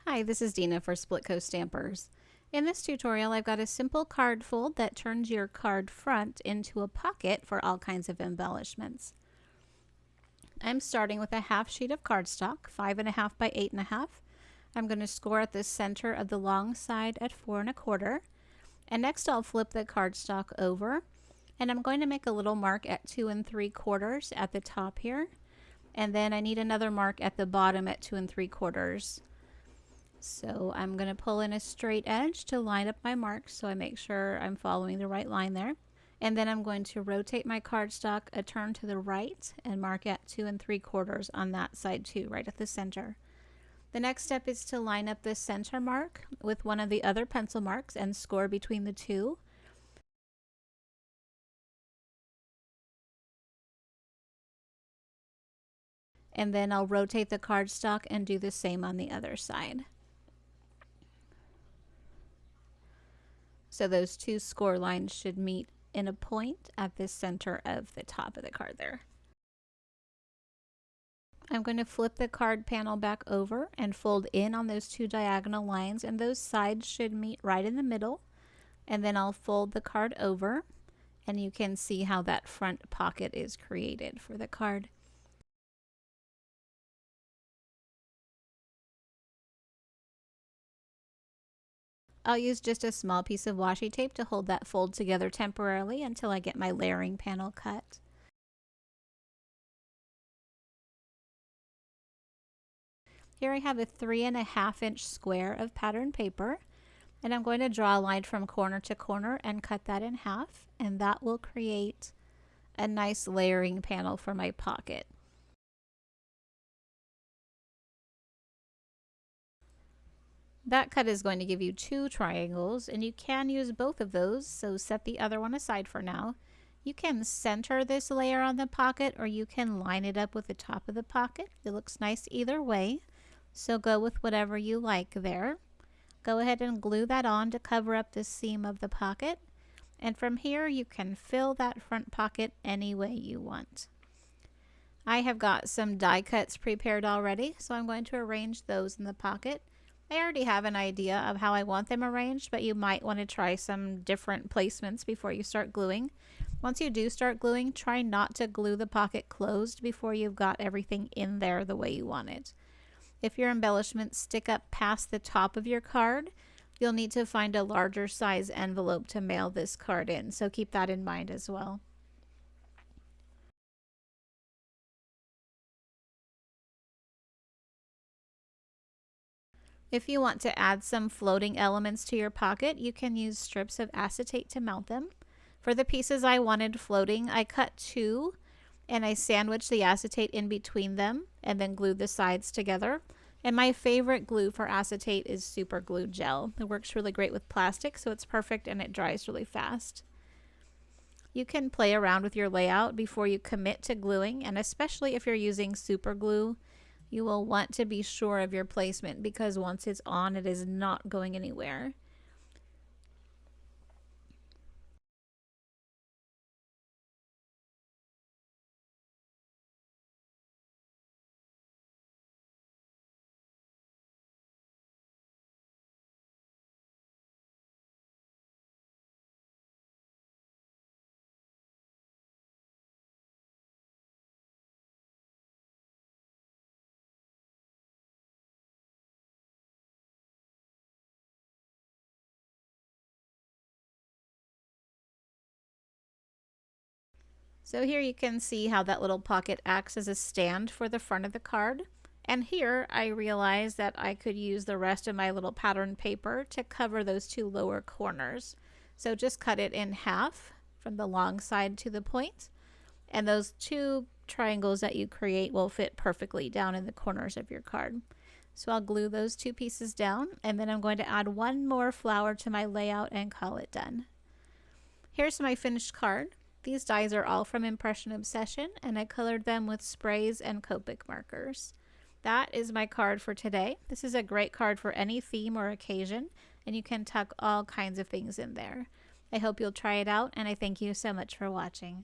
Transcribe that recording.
Hi, this is Dina for Splitcoaststampers. In this tutorial, I've got a simple card fold that turns your card front into a pocket for all kinds of embellishments. I'm starting with a half sheet of cardstock, 5.5 by 8.5. I'm going to score at the center of the long side at 4 1/4. And next I'll flip the cardstock over, and I'm going to make a little mark at 2 3/4 at the top here. And then I need another mark at the bottom at 2 3/4. So I'm going to pull in a straight edge to line up my marks so I make sure I'm following the right line there. And then I'm going to rotate my cardstock a turn to the right and mark at 2 3/4 on that side too, right at the center. The next step is to line up the center mark with one of the other pencil marks and score between the two. And then I'll rotate the cardstock and do the same on the other side. So those two score lines should meet in a point at the center of the top of the card there. I'm going to flip the card panel back over and fold in on those two diagonal lines, and those sides should meet right in the middle. And then I'll fold the card over, and you can see how that front pocket is created for the card. I'll use just a small piece of washi tape to hold that fold together temporarily until I get my layering panel cut. Here I have a 3.5 inch square of pattern paper, and I'm going to draw a line from corner to corner and cut that in half, and that will create a nice layering panel for my pocket. That cut is going to give you two triangles, and you can use both of those, so set the other one aside for now. You can center this layer on the pocket, or you can line it up with the top of the pocket. It looks nice either way, so go with whatever you like there. Go ahead and glue that on to cover up the seam of the pocket, and from here you can fill that front pocket any way you want. I have got some die cuts prepared already, so I'm going to arrange those in the pocket. I already have an idea of how I want them arranged, but you might want to try some different placements before you start gluing. Once you do start gluing, try not to glue the pocket closed before you've got everything in there the way you want it. If your embellishments stick up past the top of your card, you'll need to find a larger size envelope to mail this card in, so keep that in mind as well. If you want to add some floating elements to your pocket, you can use strips of acetate to mount them. For the pieces I wanted floating, I cut two and I sandwiched the acetate in between them and then glued the sides together. And my favorite glue for acetate is super glue gel. It works really great with plastic, so it's perfect and it dries really fast. You can play around with your layout before you commit to gluing, and especially if you're using super glue, you will want to be sure of your placement because once it's on, it is not going anywhere. So here you can see how that little pocket acts as a stand for the front of the card. And here I realized that I could use the rest of my little pattern paper to cover those two lower corners. So just cut it in half from the long side to the point, and those two triangles that you create will fit perfectly down in the corners of your card. So I'll glue those two pieces down, and then I'm going to add one more flower to my layout and call it done. Here's my finished card. These dies are all from Impression Obsession, and I colored them with sprays and Copic markers. That is my card for today. This is a great card for any theme or occasion, and you can tuck all kinds of things in there. I hope you'll try it out, and I thank you so much for watching.